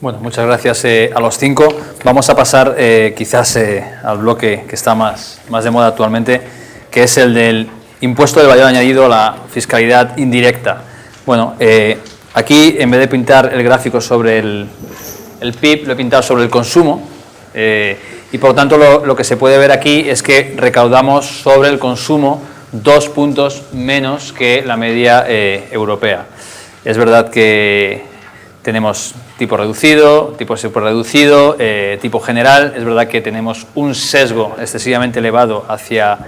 Bueno, muchas gracias a los cinco. Vamos a pasar quizás al bloque que está más de moda actualmente, que es el del impuesto de valor añadido a la fiscalidad indirecta. Bueno, aquí en vez de pintar el gráfico sobre el PIB, lo he pintado sobre el consumo y por lo tanto lo que se puede ver aquí es que recaudamos sobre el consumo 2 puntos menos que la media europea. Es verdad que tenemos tipo reducido, tipo superreducido, tipo general. Es verdad que tenemos un sesgo excesivamente elevado hacia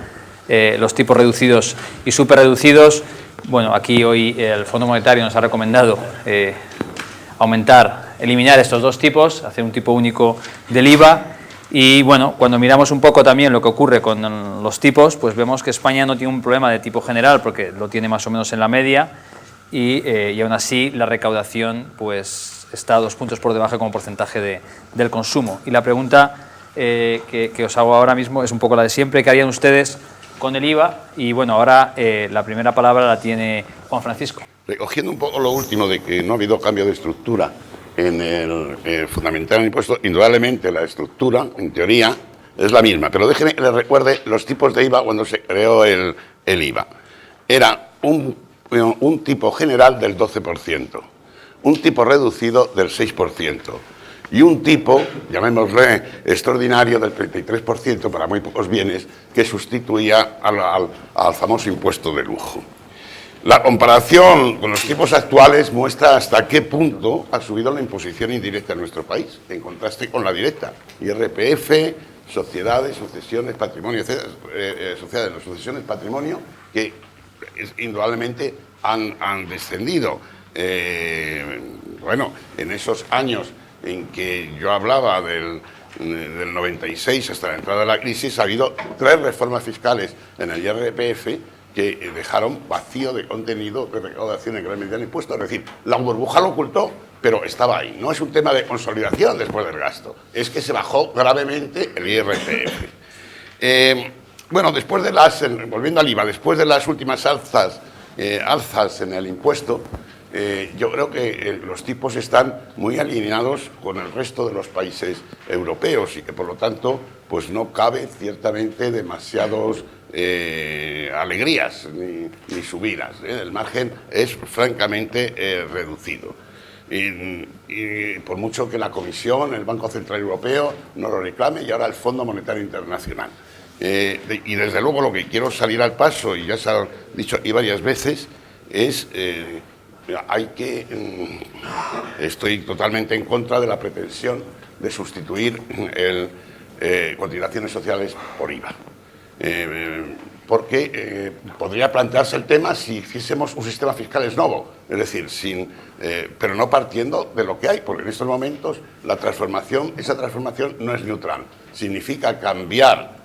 los tipos reducidos y superreducidos. Bueno, aquí hoy el Fondo Monetario nos ha recomendado eliminar estos dos tipos, hacer un tipo único del IVA. Y bueno, cuando miramos un poco también lo que ocurre con los tipos, pues vemos que España no tiene un problema de tipo general porque lo tiene más o menos en la media y aún así la recaudación pues está 2 puntos por debajo como porcentaje del consumo. Y la pregunta que os hago ahora mismo es un poco la de siempre: ¿qué harían ustedes con el IVA? Y bueno, ahora la primera palabra la tiene Juan Francisco. Recogiendo un poco lo último de que no ha habido cambio de estructura en el fundamental del impuesto, indudablemente la estructura, en teoría, es la misma. Pero déjeme que les recuerde los tipos de IVA cuando se creó el IVA. Era un tipo general del 12%, un tipo reducido del 6% y un tipo, llamémosle extraordinario, del 33% para muy pocos bienes, que sustituía al famoso impuesto de lujo. La comparación con los tipos actuales muestra hasta qué punto ha subido la imposición indirecta en nuestro país, en contraste con la directa. IRPF, sociedades, sucesiones, patrimonio, sociedades, las sucesiones, patrimonio, que indudablemente han descendido. Bueno, en esos años en que yo hablaba del 96 hasta la entrada de la crisis, ha habido 3 reformas fiscales en el IRPF que dejaron vacío de contenido de recaudación en gran medida del impuesto. Es decir, la burbuja lo ocultó, pero estaba ahí. No es un tema de consolidación después del gasto, es que se bajó gravemente el IRPF. Bueno, después de volviendo al IVA, después de las últimas alzas en el impuesto, yo creo que los tipos están muy alineados con el resto de los países europeos y que por lo tanto pues no cabe ciertamente demasiados alegrías ni subidas. El margen es francamente reducido. Y por mucho que la Comisión, el Banco Central Europeo no lo reclame y ahora el Fondo Monetario Internacional. Y desde luego lo que quiero salir al paso, y ya se ha dicho aquí varias veces, es estoy totalmente en contra de la pretensión de sustituir cotizaciones sociales por IVA. Porque podría plantearse el tema si hiciésemos un sistema fiscal nuevo, es decir, pero no partiendo de lo que hay, porque en estos momentos esa transformación no es neutral. Significa cambiar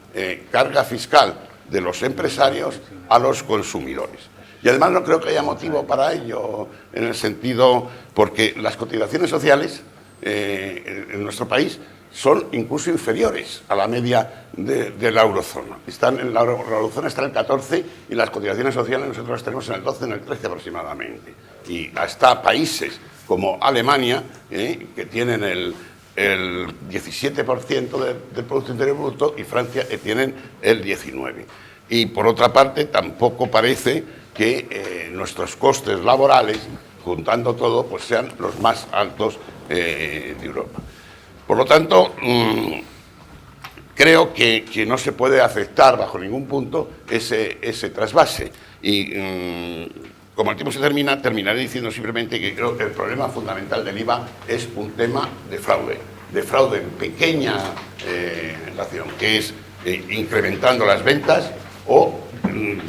carga fiscal de los empresarios a los consumidores. Y además no creo que haya motivo para ello, en el sentido, porque las cotizaciones sociales en nuestro país son incluso inferiores a la media de la eurozona. La eurozona está en el 14 y las cotizaciones sociales nosotros tenemos en el 12, en el 13 aproximadamente. Y hasta países como Alemania, que tienen el 17% del Producto Interior Bruto, y Francia, que tienen el 19%. Y por otra parte, tampoco parece que nuestros costes laborales, juntando todo, pues sean los más altos de Europa. Por lo tanto, creo que no se puede aceptar bajo ningún punto ese trasvase. Y como el tiempo se termina, terminaré diciendo simplemente que creo que el problema fundamental del IVA es un tema de fraude en pequeña relación, que es incrementando las ventas, o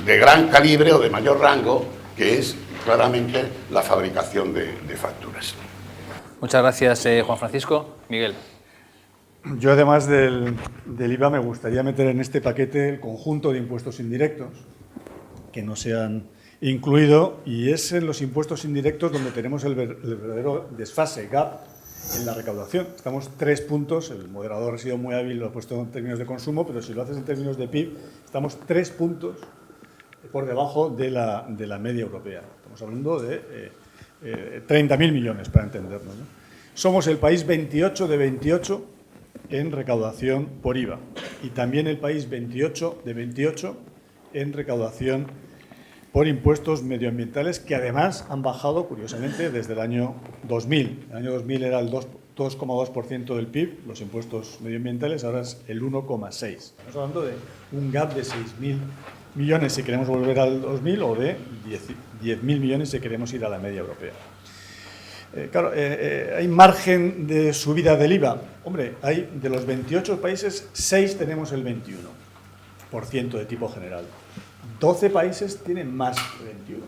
de gran calibre o de mayor rango, que es claramente la fabricación de facturas. Muchas gracias, Juan Francisco. Miguel. Yo, además del IVA, me gustaría meter en este paquete el conjunto de impuestos indirectos que no se han incluido, y es en los impuestos indirectos donde tenemos el verdadero desfase, gap, en la recaudación. Estamos 3 puntos, el moderador ha sido muy hábil, lo ha puesto en términos de consumo, pero si lo haces en términos de PIB, estamos 3 puntos por debajo de la media europea. Estamos Estamos hablando de 30.000 millones, para entendernos, ¿no? Somos el país 28 de 28 en recaudación por IVA y también el país 28 de 28 en recaudación por impuestos medioambientales, que además han bajado, curiosamente, desde el año 2000. El año 2000 era el 2,2% del PIB, los impuestos medioambientales, ahora es el 1,6%. Estamos hablando de un gap de 6.000 millones si queremos volver al 2000 o de 10.000 millones si queremos ir a la media europea. Claro, hay margen de subida del IVA. Hombre, hay de los 28 países, 6 tenemos el 21% de tipo general. 12 países tienen más de 21.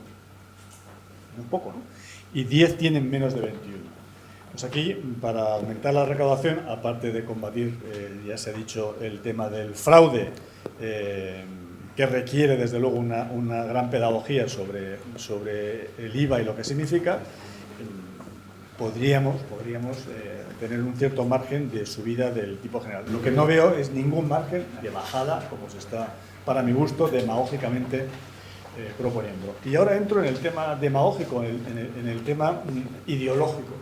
Un poco, ¿no? Y 10 tienen menos de 21. Pues aquí, para aumentar la recaudación, aparte de combatir, ya se ha dicho, el tema del fraude, que requiere, desde luego, una gran pedagogía sobre el IVA y lo que significa, podríamos tener un cierto margen de subida del tipo general. Lo que no veo es ningún margen de bajada, como se está, para mi gusto, demagógicamente proponiendo. Y ahora entro en el tema demagógico, en el tema ideológico.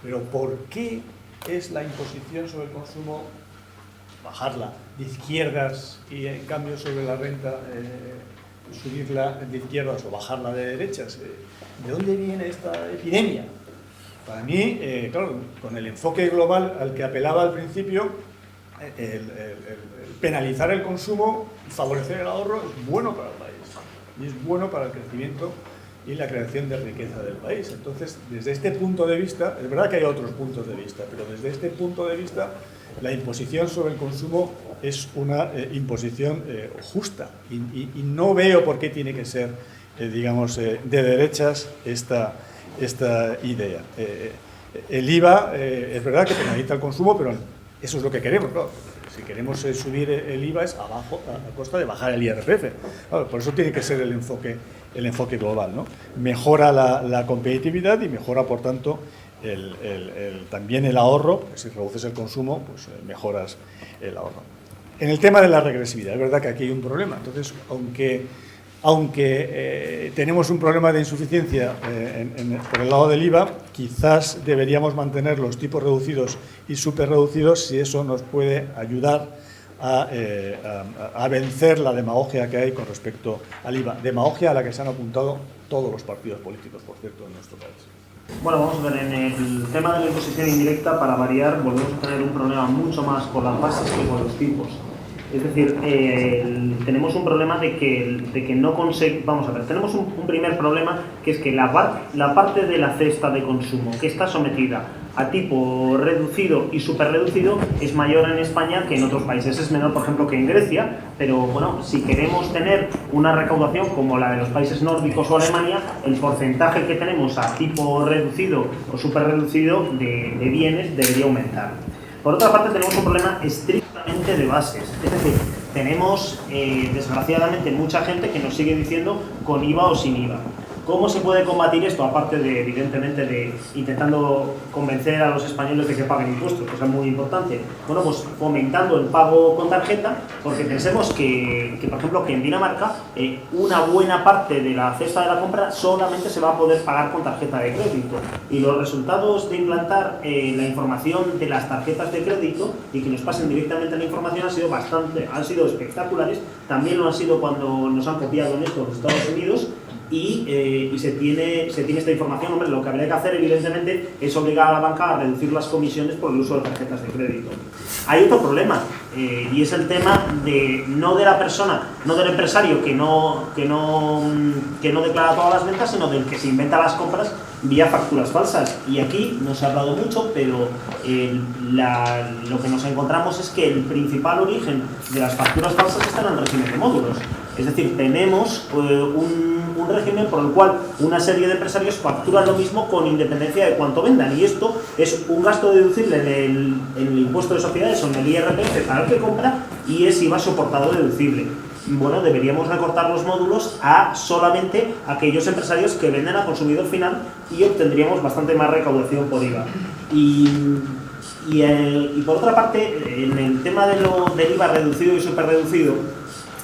Pero ¿por qué es la imposición sobre el consumo, bajarla de izquierdas y en cambio sobre la renta subirla de izquierdas o bajarla de derechas? ¿De dónde viene esta epidemia? Para mí, claro, con el enfoque global al que apelaba al principio, el penalizar el consumo, favorecer el ahorro, es bueno para el país y es bueno para el crecimiento y la creación de riqueza del país. Entonces, desde este punto de vista, es verdad que hay otros puntos de vista, pero desde este punto de vista, la imposición sobre el consumo es una imposición justa y no veo por qué tiene que ser, digamos, de derechas esta idea. El IVA es verdad que penaliza el consumo, pero eso es lo que queremos, claro. Si queremos subir el IVA es a costa de bajar el IRPF. Claro, por eso tiene que ser el enfoque global, ¿no? Mejora la competitividad y mejora, por tanto, también el ahorro, porque si reduces el consumo, pues mejoras el ahorro. En el tema de la regresividad, es verdad que aquí hay un problema. Entonces, aunque tenemos un problema de insuficiencia por el lado del IVA, quizás deberíamos mantener los tipos reducidos y superreducidos si eso nos puede ayudar a vencer la demagogia que hay con respecto al IVA. Demagogia a la que se han apuntado todos los partidos políticos, por cierto, en nuestro país. Bueno, vamos a ver, en el tema de la imposición indirecta, para variar, volvemos a tener un problema mucho más con las bases que con los tipos. Es decir, tenemos un problema de que no conseguimos... Vamos a ver, tenemos un primer problema, que es que la parte de la cesta de consumo que está sometida a tipo reducido y superreducido es mayor en España que en otros países. Es menor, por ejemplo, que en Grecia, pero bueno, si queremos tener una recaudación como la de los países nórdicos o Alemania, el porcentaje que tenemos a tipo reducido o superreducido de bienes debería aumentar. Por otra parte, tenemos un problema estrictamente de bases. Es decir, tenemos, desgraciadamente, mucha gente que nos sigue diciendo con IVA o sin IVA. ¿Cómo se puede combatir esto? Aparte de, evidentemente, de intentando convencer a los españoles de que paguen impuestos, cosa muy importante. Bueno, pues fomentando el pago con tarjeta, porque pensemos que por ejemplo, que en Dinamarca una buena parte de la cesta de la compra solamente se va a poder pagar con tarjeta de crédito. Y los resultados de implantar la información de las tarjetas de crédito y que nos pasen directamente la información han sido espectaculares. También lo han sido cuando nos han copiado en esto los Estados Unidos. Y se tiene esta información. Hombre, lo que habría que hacer, evidentemente, es obligar a la banca a reducir las comisiones por el uso de tarjetas de crédito. Hay otro problema, y es el tema no de la persona, no del empresario que no declara todas las ventas, sino del que se inventa las compras vía facturas falsas. Y aquí no se ha hablado mucho, pero lo que nos encontramos es que el principal origen de las facturas falsas está en el régimen de módulos. Es decir, tenemos un régimen por el cual una serie de empresarios facturan lo mismo con independencia de cuánto vendan, y esto es un gasto deducible en el impuesto de sociedades o en el IRPF para el que compra, y es IVA soportado deducible. Bueno, deberíamos recortar los módulos a solamente aquellos empresarios que venden al consumidor final y obtendríamos bastante más recaudación por IVA. Y por otra parte, en el tema del IVA reducido y superreducido,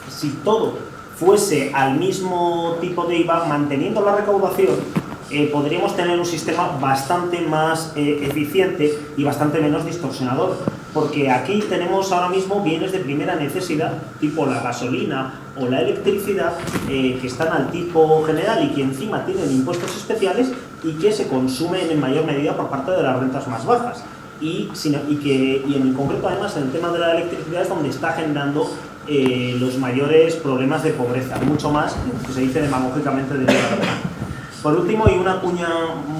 si todo fuese al mismo tipo de IVA, manteniendo la recaudación, podríamos tener un sistema bastante más eficiente y bastante menos distorsionador. Porque aquí tenemos ahora mismo bienes de primera necesidad, tipo la gasolina o la electricidad, que están al tipo general y que encima tienen impuestos especiales y que se consumen en mayor medida por parte de las rentas más bajas. Y en concreto, además, en el tema de la electricidad es donde está generando los mayores problemas de pobreza, mucho más, que se dice demagógicamente, de la pobreza. Por último, y una cuña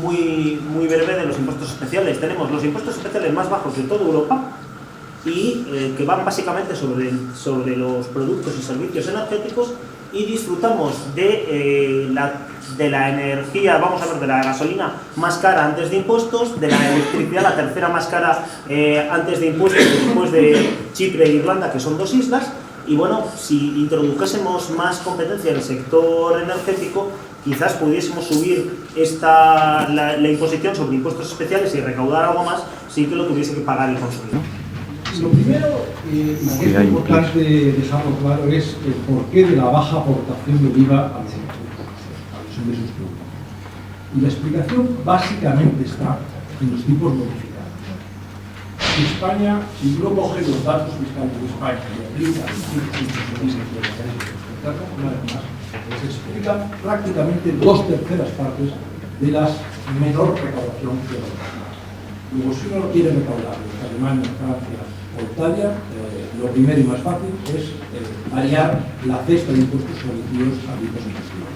muy breve de los impuestos especiales. Tenemos los impuestos especiales más bajos de toda Europa y que van básicamente sobre los productos y servicios energéticos, y disfrutamos de la energía, vamos a ver, de la gasolina más cara antes de impuestos, de la electricidad la tercera más cara antes de impuestos, después de Chipre e Irlanda, que son 2 islas. Y bueno, si introdujésemos más competencia en el sector energético, quizás pudiésemos subir la imposición sobre impuestos especiales y recaudar algo más, sin que lo tuviese que pagar el consumidor. Lo primero que es importante dejarlo claro es el porqué de la baja aportación del IVA a los ingresos públicos. Y la explicación básicamente está en los tipos bonificados. España, si uno coge los datos fiscales de España y aplica los tipos una vez más, se explican prácticamente 2/3 partes de la menor recaudación de los demás. Luego, si uno quiere recaudar en Alemania, Francia o Italia, lo primero y más fácil es variar la cesta de impuestos producidos a tipos impositivos.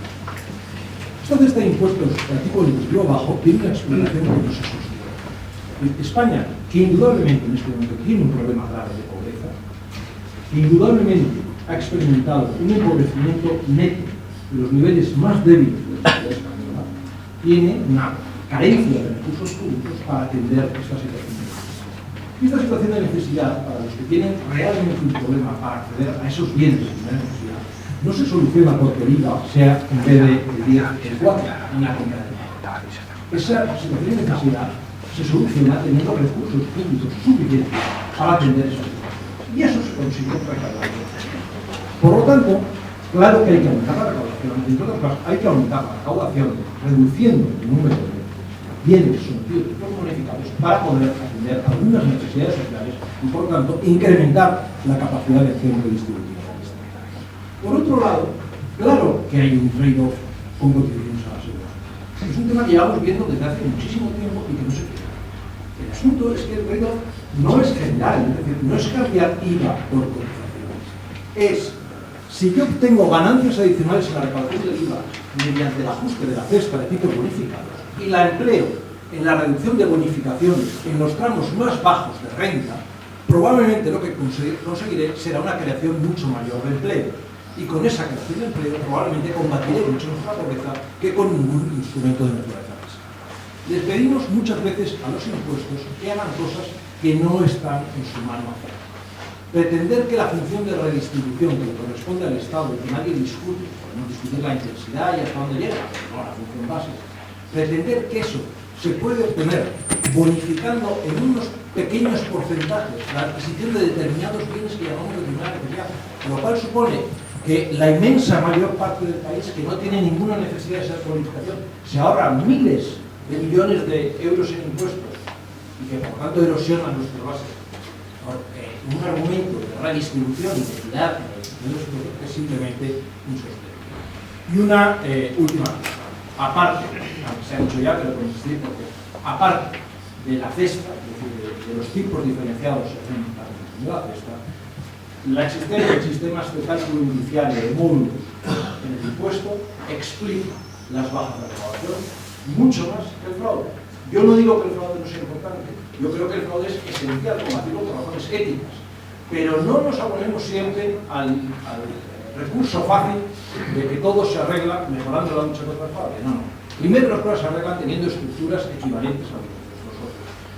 Esta cesta de impuestos a tipo impositivo bajo tiene una explicación que no se sostiene. España, que indudablemente en este momento tiene un problema grave de pobreza, que indudablemente ha experimentado un empobrecimiento neto de los niveles más débiles de la sociedad española, tiene una carencia de recursos públicos para atender esta situación de necesidad. Y esta situación de necesidad, para los que tienen realmente un problema para acceder a esos bienes de primera necesidad, no se soluciona porque el IVA sea, en vez de el 10, el 4, una compra de IVA. Esa situación de necesidad se soluciona teniendo recursos públicos suficientes para atender esas necesidades. Y eso se consigue recaudando. Por lo tanto, claro que hay que aumentar la recaudación, entre otras cosas, hay que aumentar la recaudación reduciendo el número de bienes sometidos por bonificados para poder atender algunas necesidades sociales y, por lo tanto, incrementar la capacidad de acción redistributiva. Por otro lado, claro que hay un trade-off con contribuciones a la seguridad. Es un tema que llevamos viendo desde hace muchísimo tiempo y que no se queda. El asunto es que el trade-off no es general, es decir, no es cambiar IVA por cotizaciones. Es, si yo obtengo ganancias adicionales en la recaudación del IVA mediante el ajuste de la cesta de tipos bonificados y la empleo en la reducción de bonificaciones en los tramos más bajos de renta, probablemente lo que conseguiré será una creación mucho mayor de empleo. Y con esa creación de empleo probablemente combatiré mucho más la pobreza que con ningún instrumento de naturaleza básica. Les pedimos muchas veces a los impuestos que hagan cosas que no están en su mano hacer. Pretender que la función de redistribución que le corresponde al Estado y que nadie discute, podemos discutir la intensidad y hasta dónde llega, pero no la función básica, pretender que eso se puede obtener bonificando en unos pequeños porcentajes la adquisición de determinados bienes que llamamos de primera necesidad, lo cual supone que la inmensa mayor parte del país, que no tiene ninguna necesidad de esa bonificación, se ahorra miles de millones de euros en impuestos y que por tanto erosiona nuestras bases. Un argumento de redistribución y de equidad es simplemente insostenible. Y una última cosa. Aparte, se ha dicho ya, pero con insistir, porque aparte de la cesta, es decir, de los tipos diferenciados según la cesta, la existencia de sistemas de cálculo inicial de módulos en el impuesto explica las bajas de recaudación mucho más que el fraude. Yo no digo que el fraude no sea importante, yo creo que el fraude es esencial, combatirlo por razones éticas, pero no nos abonemos siempre al recurso fácil de que todo se arregla mejorando la lucha contra el fraude. No, no. Primero las cosas se arreglan teniendo estructuras equivalentes a los otros.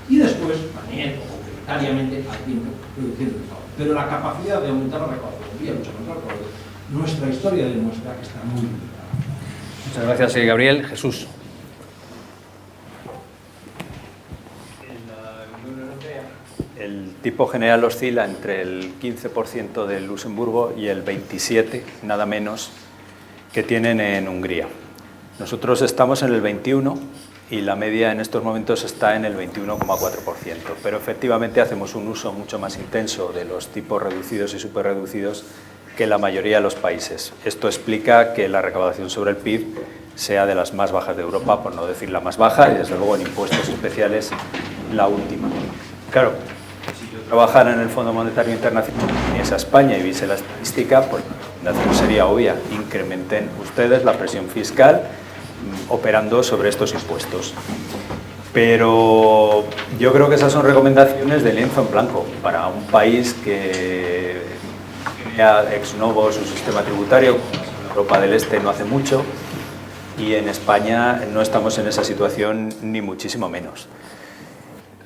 Y después, también, o complementariamente, al tiempo, reduciendo el fraude. Pero la capacidad de aumentar la recaudación y la lucha contra el fraude, nuestra historia demuestra que está muy limitada. Muchas gracias, Gabriel. Jesús. En la Unión Europea, El tipo general oscila entre el 15% del Luxemburgo y el 27%, nada menos, que tienen en Hungría. Nosotros estamos en el 21% y la media en estos momentos está en el 21,4%, pero efectivamente hacemos un uso mucho más intenso de los tipos reducidos y superreducidos que la mayoría de los países. Esto explica que la recaudación sobre el PIB sea de las más bajas de Europa, por no decir la más baja, y desde luego en impuestos especiales la última. Claro, si yo trabajara en el Fondo Monetario Internacional, viniese a España y viese la estadística, pues la recomendación sería obvia: incrementen ustedes la presión fiscal operando sobre estos impuestos. Pero yo creo que esas son recomendaciones de lienzo en blanco para un país que crea ex novo su sistema tributario. En Europa del Este no hace mucho y en España no estamos en esa situación ni muchísimo menos.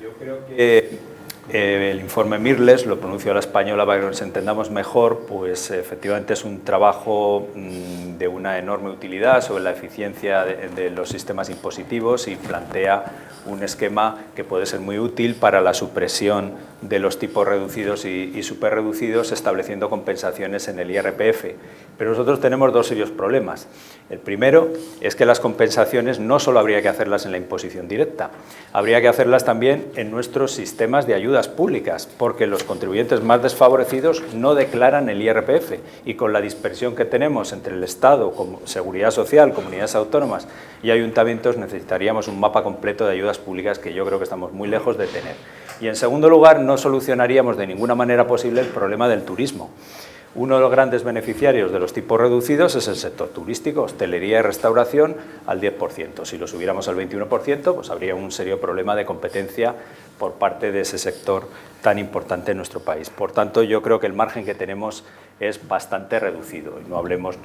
Yo creo que el informe Mirles, lo pronuncio a la española para que nos entendamos mejor, pues efectivamente es un trabajo de una enorme utilidad sobre la eficiencia de los sistemas impositivos y plantea un esquema que puede ser muy útil para la supresión de los tipos reducidos y superreducidos, estableciendo compensaciones en el IRPF. Pero nosotros tenemos dos serios problemas. El primero es que las compensaciones no solo habría que hacerlas en la imposición directa, habría que hacerlas también en nuestros sistemas de ayudas públicas, porque los contribuyentes más desfavorecidos no declaran el IRPF y con la dispersión que tenemos entre el Estado, Seguridad Social, comunidades autónomas y ayuntamientos, necesitaríamos un mapa completo de ayudas públicas que yo creo que estamos muy lejos de tener. Y en segundo lugar, no solucionaríamos de ninguna manera posible el problema del turismo. Uno de los grandes beneficiarios de los tipos reducidos es el sector turístico, hostelería y restauración al 10%. Si lo subiéramos al 21%, pues habría un serio problema de competencia por parte de ese sector tan importante en nuestro país. Por tanto, yo creo que el margen que tenemos es bastante reducido. Y no hablemos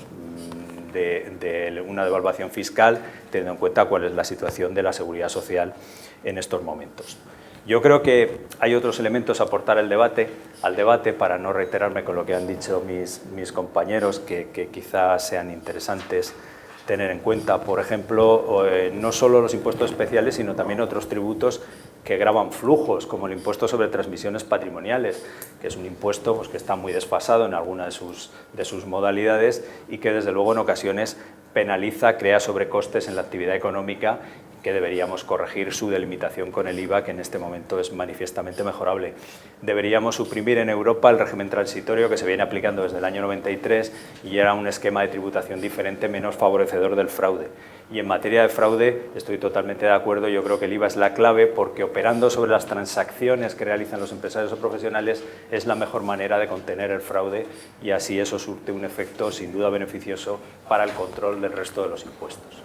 de una devaluación fiscal, teniendo en cuenta cuál es la situación de la seguridad social en estos momentos. Yo creo que hay otros elementos a aportar al debate, para no reiterarme con lo que han dicho mis compañeros, que quizás sean interesantes tener en cuenta. Por ejemplo, no solo los impuestos especiales, sino también otros tributos que gravan flujos, como el impuesto sobre transmisiones patrimoniales, que es un impuesto pues, que está muy desfasado en alguna de sus modalidades y que desde luego en ocasiones penaliza, crea sobrecostes en la actividad económica, que deberíamos corregir su delimitación con el IVA, que en este momento es manifiestamente mejorable. Deberíamos suprimir en Europa el régimen transitorio que se viene aplicando desde el año 93 y era un esquema de tributación diferente, menos favorecedor del fraude. Y en materia de fraude estoy totalmente de acuerdo, yo creo que el IVA es la clave porque operando sobre las transacciones que realizan los empresarios o profesionales es la mejor manera de contener el fraude y así eso surte un efecto sin duda beneficioso para el control del resto de los impuestos.